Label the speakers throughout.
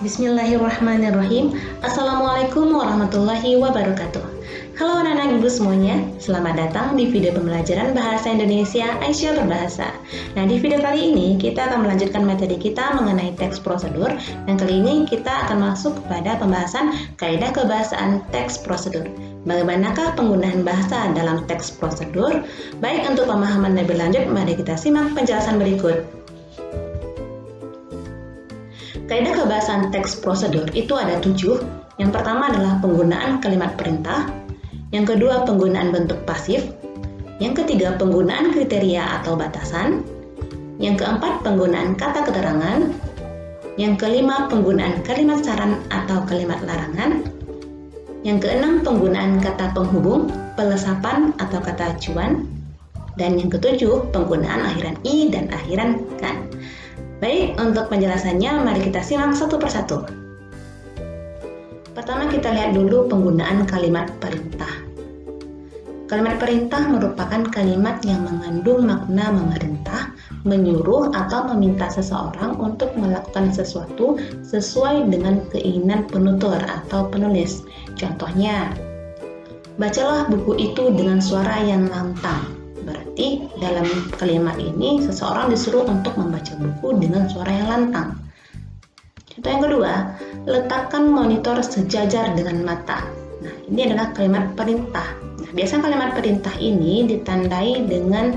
Speaker 1: Bismillahirrahmanirrahim. Assalamualaikum warahmatullahi wabarakatuh. Halo anak-anak ibu semuanya, selamat datang di video pembelajaran Bahasa Indonesia Aisyah Berbahasa. Nah, di video kali ini kita akan melanjutkan materi kita mengenai teks prosedur. Dan kali ini kita akan masuk kepada pembahasan kaidah kebahasaan teks prosedur. Bagaimanakah penggunaan bahasa dalam teks prosedur? Baik, untuk pemahaman lebih lanjut, mari kita simak penjelasan berikut. Kaidah kebahasaan teks prosedur itu ada 7. Yang pertama adalah penggunaan kalimat perintah. Yang kedua, penggunaan bentuk pasif. Yang ketiga, penggunaan kriteria atau batasan. Yang keempat, penggunaan kata keterangan. Yang kelima, penggunaan kalimat saran atau kalimat larangan. Yang keenam, penggunaan kata penghubung, pelesapan atau kata acuan. Dan yang ketujuh, penggunaan akhiran i dan akhiran kan. Baik, untuk penjelasannya mari kita simak satu persatu. Pertama kita lihat dulu penggunaan kalimat perintah. Kalimat perintah merupakan kalimat yang mengandung makna memerintah, menyuruh atau meminta seseorang untuk melakukan sesuatu sesuai dengan keinginan penutur atau penulis. Contohnya, bacalah buku itu dengan suara yang lantang. Berarti dalam kalimat ini seseorang disuruh untuk membaca buku dengan suara yang lantang. Contoh yang kedua, letakkan monitor sejajar dengan mata. Nah, ini adalah kalimat perintah. Nah, biasanya kalimat perintah ini ditandai dengan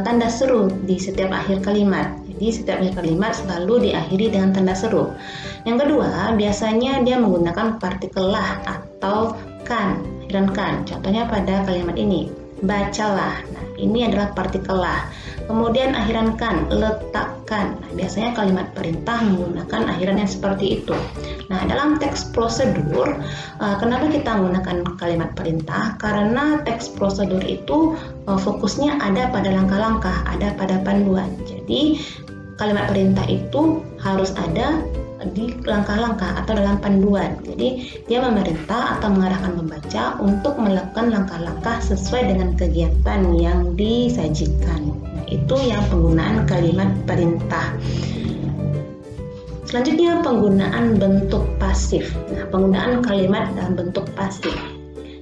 Speaker 1: tanda seru di setiap akhir kalimat. Jadi setiap akhir kalimat selalu diakhiri dengan tanda seru. Yang kedua, biasanya dia menggunakan partikel lah atau kan, akhiran kan. Contohnya pada kalimat ini, bacalah. Nah, ini adalah partikel lah. Kemudian akhiran kan, letakkan. Nah, biasanya kalimat perintah menggunakan akhiran yang seperti itu. Nah, dalam teks prosedur, kenapa kita menggunakan kalimat perintah? Karena teks prosedur itu fokusnya ada pada langkah-langkah, ada pada panduan. Jadi, kalimat perintah itu harus ada di langkah-langkah atau dalam panduan. Jadi dia memerintah atau mengarahkan pembaca untuk melakukan langkah-langkah sesuai dengan kegiatan yang disajikan. Nah, itu yang penggunaan kalimat perintah. Selanjutnya penggunaan bentuk pasif. Nah, penggunaan kalimat dalam bentuk pasif.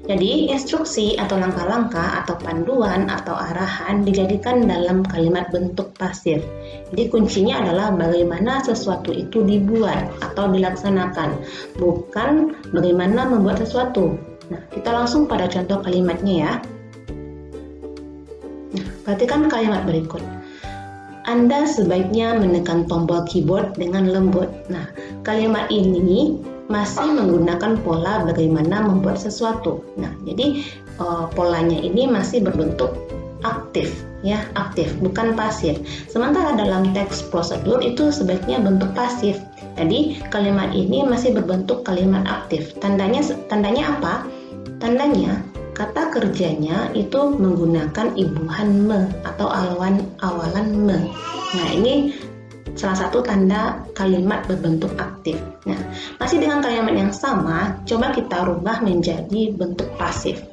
Speaker 1: Jadi, instruksi atau langkah-langkah atau panduan atau arahan dijadikan dalam kalimat bentuk pasif. Jadi, kuncinya adalah bagaimana sesuatu itu dibuat atau dilaksanakan, bukan bagaimana membuat sesuatu. Nah, kita langsung pada contoh kalimatnya ya. Nah, perhatikan kalimat berikut. Anda sebaiknya menekan tombol keyboard dengan lembut. Nah, kalimat ini masih menggunakan pola bagaimana membuat sesuatu. Nah, jadi polanya ini masih berbentuk aktif, ya, aktif, bukan pasif. Sementara dalam teks prosedur itu sebaiknya bentuk pasif. Jadi kalimat ini masih berbentuk kalimat aktif. Tandanya apa? Tandanya kata kerjanya itu menggunakan imbuhan me atau awalan me. Nah, ini salah satu tanda kalimat berbentuk aktif. Nah, masih dengan kalimat yang sama, coba kita rubah menjadi bentuk pasif.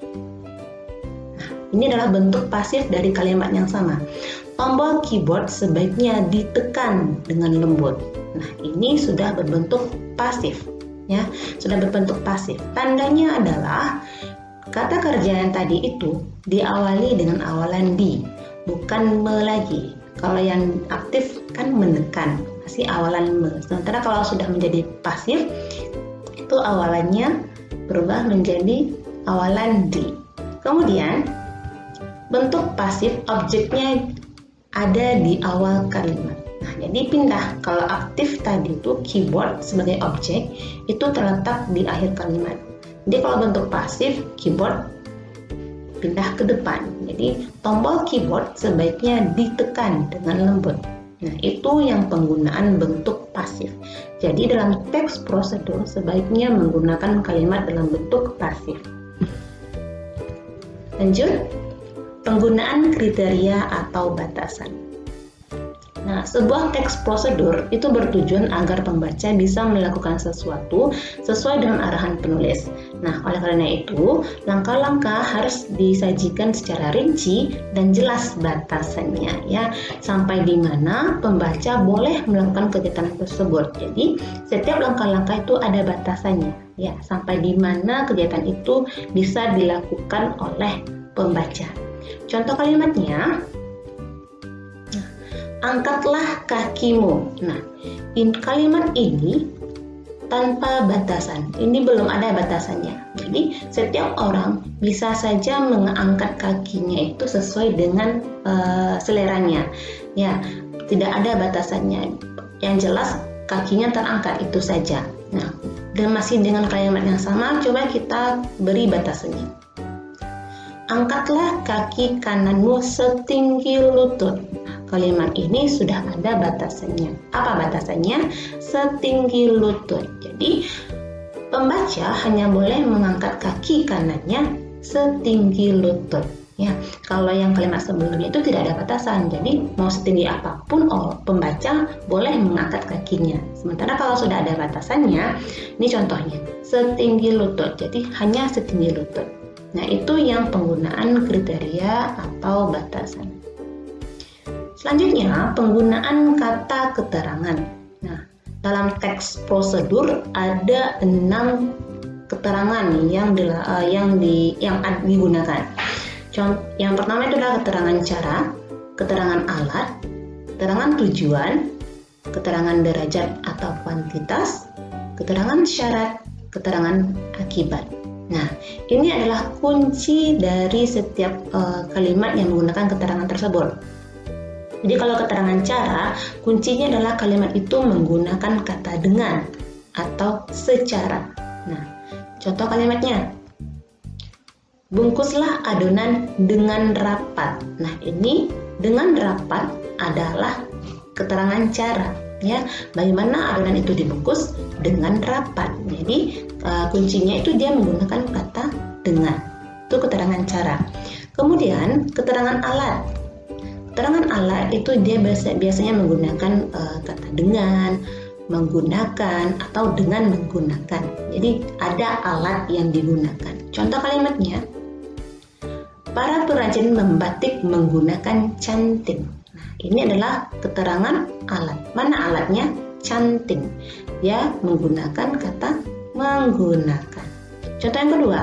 Speaker 1: Nah, ini adalah bentuk pasif dari kalimat yang sama. Tombol keyboard sebaiknya ditekan dengan lembut. Nah, ini sudah berbentuk pasif, ya, sudah berbentuk pasif. Tandanya adalah kata kerja yang tadi itu diawali dengan awalan di, bukan me lagi. Kalau yang aktif kan menekan, masih awalan me. Sementara kalau sudah menjadi pasif, itu awalannya berubah menjadi awalan di. Kemudian, bentuk pasif objeknya ada di awal kalimat. Nah, jadi pindah. Kalau aktif tadi itu keyboard sebagai objek, itu terletak di akhir kalimat. Jadi kalau bentuk pasif, keyboard pindah ke depan. Jadi tombol keyboard sebaiknya ditekan dengan lembut. Nah, itu yang penggunaan bentuk pasif. Jadi dalam teks prosedur sebaiknya menggunakan kalimat dalam bentuk pasif. Lanjut, penggunaan kriteria atau batasan. Nah, Nah, sebuah teks prosedur itu bertujuan agar pembaca bisa melakukan sesuatu sesuai dengan arahan penulis. Nah, oleh karena itu, langkah-langkah harus disajikan secara rinci dan jelas batasannya ya, sampai di mana pembaca boleh melakukan kegiatan tersebut. Jadi, setiap langkah-langkah itu ada batasannya ya, sampai di mana kegiatan itu bisa dilakukan oleh pembaca. Contoh kalimatnya, angkatlah kakimu. Nah, kalimat ini tanpa batasan. Ini belum ada batasannya. Jadi, setiap orang bisa saja mengangkat kakinya itu sesuai dengan seleranya. Ya, tidak ada batasannya. Yang jelas kakinya terangkat itu saja. Nah, dan masih dengan kalimat yang sama, coba kita beri batasannya. Angkatlah kaki kananmu setinggi lutut. Kalimat ini sudah ada batasannya. Apa batasannya? Setinggi lutut. Jadi, pembaca hanya boleh mengangkat kaki kanannya setinggi lutut. Ya, kalau yang kalimat sebelumnya itu tidak ada batasan. Jadi, mau setinggi apapun pembaca boleh mengangkat kakinya. Sementara kalau sudah ada batasannya, ini contohnya, setinggi lutut. Jadi, hanya setinggi lutut. Nah, itu yang penggunaan kriteria atau batasan. Selanjutnya, penggunaan kata keterangan. Nah, dalam teks prosedur ada 6 keterangan yang digunakan. Yang pertama itu adalah keterangan cara, keterangan alat, keterangan tujuan, keterangan derajat atau kuantitas, keterangan syarat, keterangan akibat. Nah, ini adalah kunci dari setiap kalimat yang menggunakan keterangan tersebut. Jadi kalau keterangan cara, kuncinya adalah kalimat itu menggunakan kata dengan atau secara. Nah, contoh kalimatnya, bungkuslah adonan dengan rapat. Nah, ini dengan rapat adalah keterangan cara. Ya, bagaimana adonan itu dibungkus dengan rapat. Jadi kuncinya itu dia menggunakan kata dengan. Itu keterangan cara. Kemudian keterangan alat. Keterangan alat itu dia biasanya menggunakan kata dengan, menggunakan, atau dengan menggunakan. Jadi ada alat yang digunakan. Contoh kalimatnya, para perajin membatik menggunakan canting. Nah, ini adalah keterangan alat. Mana alatnya? Canting. Dia menggunakan kata menggunakan. Contoh yang kedua,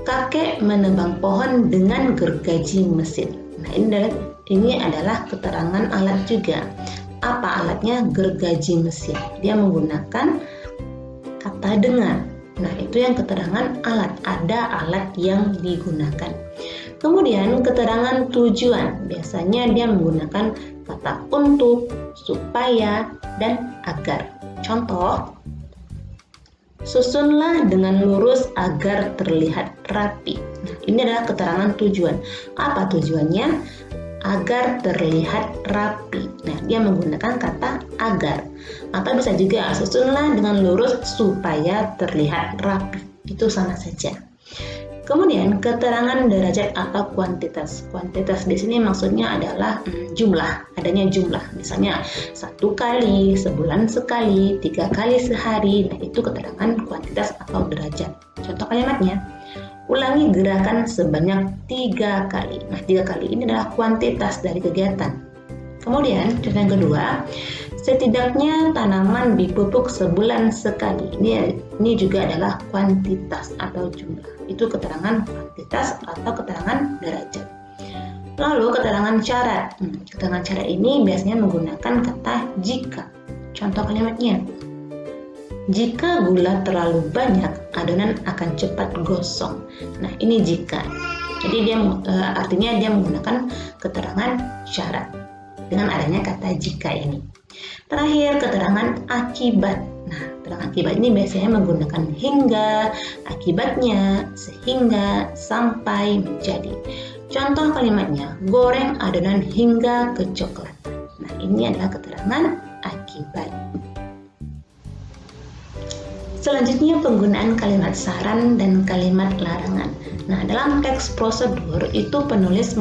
Speaker 1: kakek menebang pohon dengan gergaji mesin. Nah, ini adalah keterangan alat juga. Apa alatnya? Gergaji mesin. Dia menggunakan kata dengan. Nah, itu yang keterangan alat. Ada alat yang digunakan. Kemudian keterangan tujuan. Biasanya dia menggunakan kata untuk, supaya, dan agar. Contoh, susunlah dengan lurus agar terlihat rapi. Nah, ini adalah keterangan tujuan. Apa tujuannya? Agar terlihat rapi. Nah, dia menggunakan kata agar. Atau bisa juga susunlah dengan lurus supaya terlihat rapi. Itu sama saja. Kemudian keterangan derajat atau kuantitas. Kuantitas di sini maksudnya adalah jumlah, adanya jumlah. Misalnya 1 kali, sebulan sekali, 3 kali sehari. Nah, itu keterangan kuantitas atau derajat. Contoh kalimatnya, ulangi gerakan sebanyak 3 kali. Nah, 3 kali ini adalah kuantitas dari kegiatan. Kemudian, contoh yang kedua, setidaknya tanaman dipupuk sebulan sekali. Ini juga adalah kuantitas atau jumlah. Itu keterangan kuantitas atau keterangan derajat. Lalu keterangan syarat. Keterangan syarat ini biasanya menggunakan kata jika. Contoh kalimatnya, jika gula terlalu banyak, adonan akan cepat gosong. Nah, ini jika. Jadi artinya dia menggunakan keterangan syarat dengan adanya kata jika ini. Terakhir, keterangan akibat. Nah, keterangan akibat ini biasanya menggunakan hingga, akibatnya, sehingga, sampai, menjadi. Contoh kalimatnya, goreng adonan hingga kecoklatan. Nah, ini adalah keterangan akibat. Selanjutnya, penggunaan kalimat saran dan kalimat larangan. Nah, dalam teks prosedur itu penulis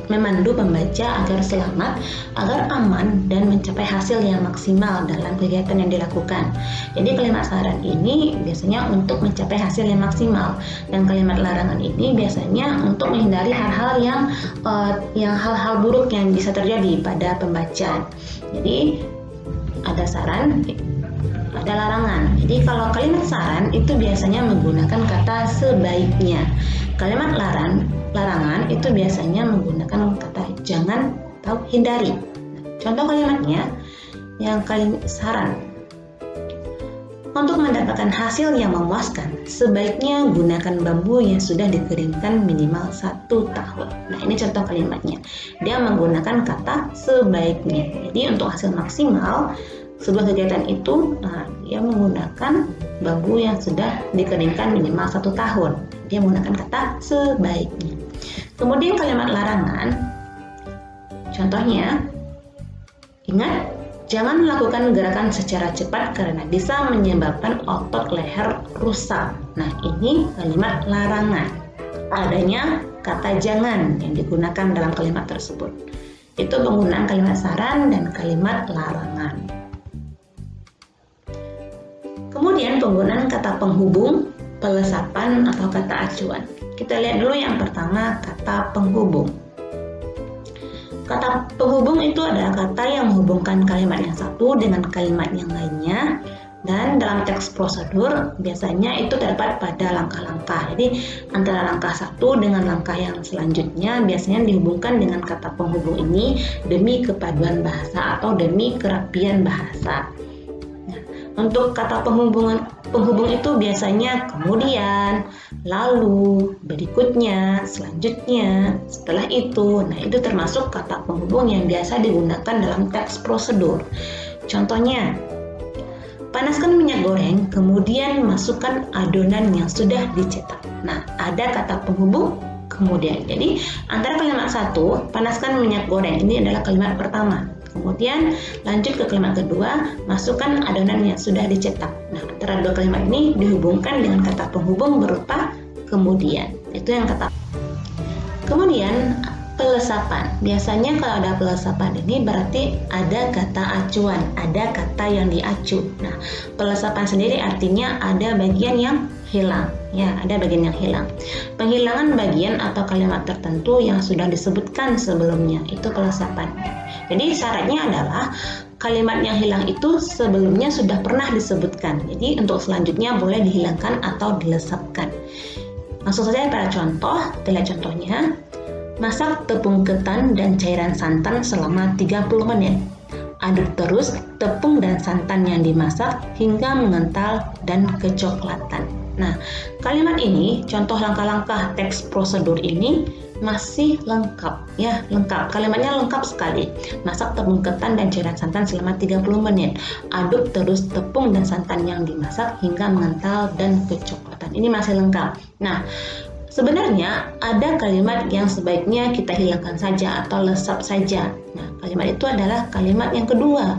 Speaker 1: memandu pembaca agar selamat, agar aman, dan mencapai hasil yang maksimal dalam kegiatan yang dilakukan. Jadi kalimat saran ini biasanya untuk mencapai hasil yang maksimal, dan kalimat larangan ini biasanya untuk menghindari hal-hal yang hal-hal buruk yang bisa terjadi pada pembaca. Jadi ada saran, ada larangan. Jadi kalau kalimat saran itu biasanya menggunakan kata sebaiknya. Kalimat larangan itu biasanya menggunakan kata jangan atau hindari. Contoh kalimatnya yang kalimat saran. Untuk mendapatkan hasil yang memuaskan, sebaiknya gunakan bambu yang sudah dikeringkan minimal 1 tahun. Nah, ini contoh kalimatnya. Dia menggunakan kata sebaiknya. Jadi untuk hasil maksimal sebuah kegiatan itu, dia menggunakan bambu yang sudah dikeringkan minimal 1 tahun. Dia menggunakan kata sebaiknya. Kemudian kalimat larangan, contohnya, ingat, jangan melakukan gerakan secara cepat karena bisa menyebabkan otot leher rusak. Nah, ini kalimat larangan. Adanya kata jangan yang digunakan dalam kalimat tersebut. Itu penggunaan kalimat saran dan kalimat larangan. Kemudian penggunaan kata penghubung, pelesapan, atau kata acuan. Kita lihat dulu yang pertama, kata penghubung. Kata penghubung itu adalah kata yang menghubungkan kalimat yang satu dengan kalimat yang lainnya, dan dalam teks prosedur biasanya itu terdapat pada langkah-langkah. Jadi antara langkah satu dengan langkah yang selanjutnya biasanya dihubungkan dengan kata penghubung ini demi kepaduan bahasa atau demi kerapian bahasa. Untuk kata penghubung itu biasanya kemudian, lalu, berikutnya, selanjutnya, setelah itu. Nah, itu termasuk kata penghubung yang biasa digunakan dalam teks prosedur. Contohnya, panaskan minyak goreng, kemudian masukkan adonan yang sudah dicetak. Nah, ada kata penghubung kemudian. Jadi, antara kalimat satu, panaskan minyak goreng, ini adalah kalimat pertama. Kemudian lanjut ke kalimat kedua, masukkan adonan yang sudah dicetak. Nah, antara dua kalimat ini dihubungkan dengan kata penghubung berupa kemudian. Itu yang kata. Kemudian pelesapan. Biasanya kalau ada pelesapan ini berarti ada kata acuan, ada kata yang diacu. Nah, pelesapan sendiri artinya ada bagian yang hilang. Ya, ada bagian yang hilang. Penghilangan bagian atau kalimat tertentu yang sudah disebutkan sebelumnya, itu pelesapan. Jadi syaratnya adalah kalimat yang hilang itu sebelumnya sudah pernah disebutkan. Jadi untuk selanjutnya boleh dihilangkan atau dilesapkan. Langsung saja pada contoh, kita lihat contohnya. Masak tepung ketan dan cairan santan selama 30 menit. Aduk terus tepung dan santan yang dimasak hingga mengental dan kecoklatan. Nah, kalimat ini, contoh langkah-langkah teks prosedur ini masih lengkap, ya, lengkap. Kalimatnya lengkap sekali. Masak tepung ketan dan cairan santan selama 30 menit. Aduk terus tepung dan santan yang dimasak hingga mengental dan kecoklatan. Ini masih lengkap. Nah, sebenarnya ada kalimat yang sebaiknya kita hilangkan saja atau lesap saja. Nah, kalimat itu adalah kalimat yang kedua.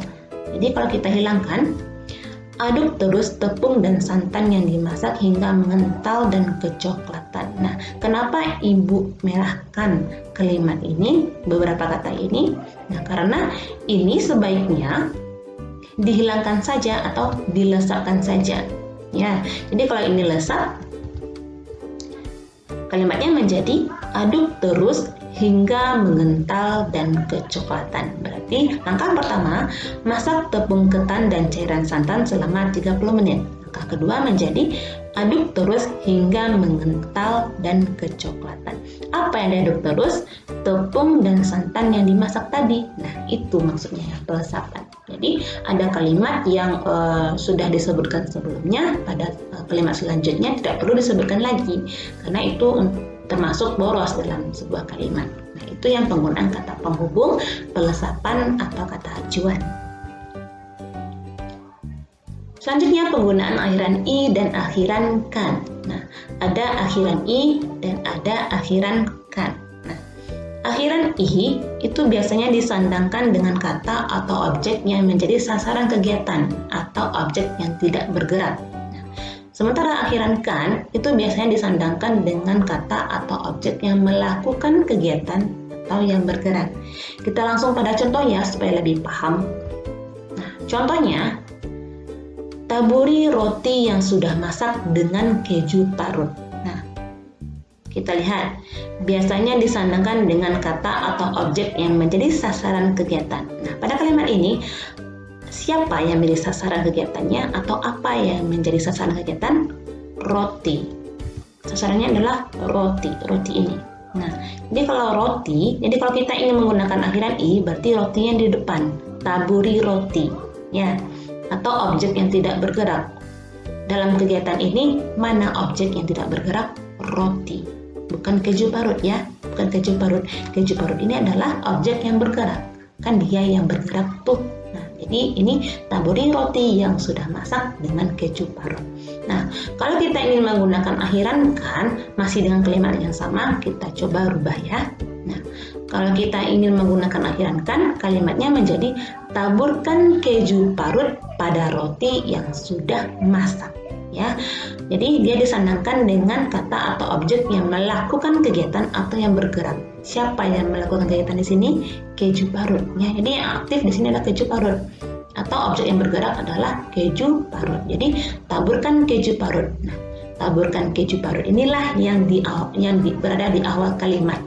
Speaker 1: Jadi kalau kita hilangkan, aduk terus tepung dan santan yang dimasak hingga mengental dan kecoklatan. Nah, kenapa Ibu merahkan kalimat ini, beberapa kata ini? Nah, karena ini sebaiknya dihilangkan saja atau dilesapkan saja. Ya, jadi kalau ini lesap, kalimatnya menjadi aduk terus hingga mengental dan kecoklatan. Berarti langkah pertama, masak tepung ketan dan cairan santan selama 30 menit. Langkah kedua menjadi aduk terus hingga mengental dan kecoklatan. Apa yang diaduk terus? Tepung dan santan yang dimasak tadi. Nah, itu maksudnya pelesapan. Jadi ada kalimat yang sudah disebutkan sebelumnya, pada kalimat selanjutnya tidak perlu disebutkan lagi, karena itu termasuk boros dalam sebuah kalimat. Nah, itu yang penggunaan kata penghubung, pelesapan, atau kata acuan. Selanjutnya penggunaan akhiran i dan akhiran kan. Nah, ada akhiran i dan ada akhiran kan. Nah, akhiran i itu biasanya disandangkan dengan kata atau objek yang menjadi sasaran kegiatan atau objek yang tidak bergerak. Nah, Sementara akhiran kan itu biasanya disandangkan dengan kata atau objek yang melakukan kegiatan atau yang bergerak. Kita langsung pada contoh ya supaya lebih paham. Nah, contohnya, taburi roti yang sudah masak dengan keju parut. Nah, kita lihat, biasanya disandangkan dengan kata atau objek yang menjadi sasaran kegiatan. Nah, pada kalimat ini, siapa yang menjadi sasaran kegiatannya atau apa yang menjadi sasaran kegiatan? Roti. Sasarannya adalah roti ini. Nah, jadi kalau kita ingin menggunakan akhiran i, berarti rotinya di depan. Taburi roti, ya. Atau objek yang tidak bergerak. Dalam kegiatan ini, mana objek yang tidak bergerak? Roti. Bukan keju parut ya, bukan keju parut. Keju parut ini adalah objek yang bergerak. Kan dia yang bergerak tuh. Nah, jadi ini taburi roti yang sudah masak dengan keju parut. Nah, kalau kita ingin menggunakan akhiran kan, masih dengan kalimat yang sama, kita coba rubah ya. Nah, kalau kita ingin menggunakan akhiran kan, kalimatnya menjadi taburkan keju parut pada roti yang sudah masak. Ya, jadi dia disandangkan dengan kata atau objek yang melakukan kegiatan atau yang bergerak. Siapa yang melakukan kegiatan di sini? Keju parut. Ya, jadi yang aktif di sini adalah keju parut. Atau objek yang bergerak adalah keju parut. Jadi taburkan keju parut. Nah, taburkan keju parut inilah yang berada di awal kalimat.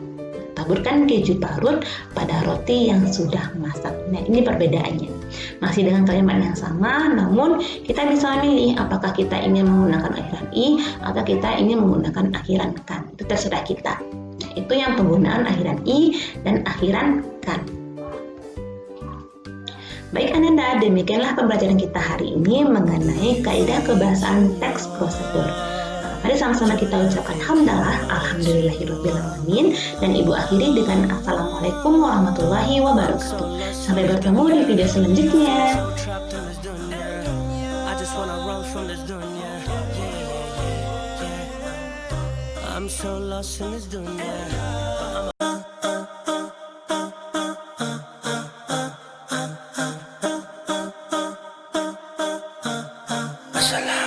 Speaker 1: Taburkan keju parut pada roti yang sudah masak. Nah, ini perbedaannya. Masih dengan kalimat yang sama, namun kita bisa memilih apakah kita ingin menggunakan akhiran i atau kita ingin menggunakan akhiran kan. Itu terserah kita. Nah, itu yang penggunaan akhiran i dan akhiran kan. Baik Ananda, demikianlah pembelajaran kita hari ini mengenai kaidah kebahasaan teks prosedur. Mari sama-sama kita ucapkan hamdalah, alhamdulillahirrabbilalamin, dan ibu akhiri dengan assalamualaikum warahmatullahi wabarakatuh. Sampai bertemu di video selanjutnya. I'm so lost in this dunya. Masalah.